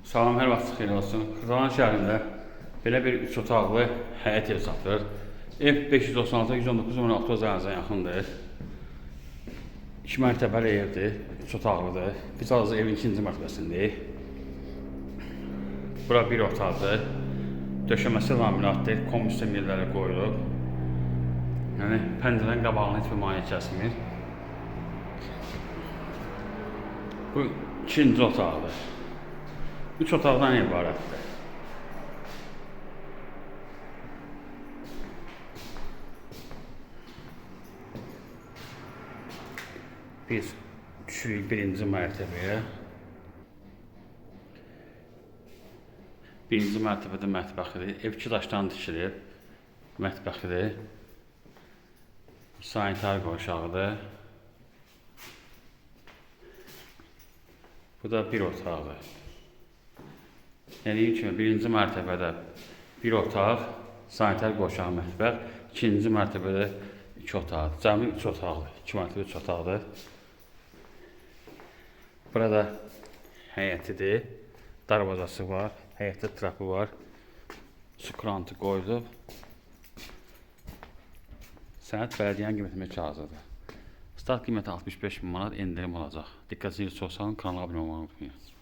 Salam, hər vaxt xeyir olsun. Xırdalan şəhərində belə bir 3 otaqlı həyət ev satılır. Ev 596-119 nömrə avtozayazına yaxındır. 2 mərtəbəli evdir, 3 otaqlıdır. Biz hazır evin 2-ci mərtəbəsindəyik. Bura bir otaqdır. Döşəməsi laminatdır, komisyon yerləri qoyulub. Yəni pəncərənin qabağını heç bir maneə kəsmir. Bu 2-ci otaqdır. 3 otaqdan ibarətdir. Biz düşürük 1-ci mərtəbəyə. 1-ci mərtəbədə mətbəxidir. Ev 2 daşdan tikilib. Mətbəxidir. Sanitar qovşağıdır. Bu da bir otaqdır. Yəni kimi 1-ci mərtəbədə bir otaq, sanitar qovşağı mətbəx, 2-ci mərtəbədə 2 otaq, cəmi 3 otaqdır, 2 mərtəbə 3 otaqdır. Burada həyətidir, darvazası var, həyətdə trapı var, su krantı qoyulub. Sənəd bələdiyyənin qiymətində kağızıdır. Start qiyməti 65 min manat, endirim olacaq. Diqqətinizi çox sağ olun, kanala abunə olmayı unutmayın.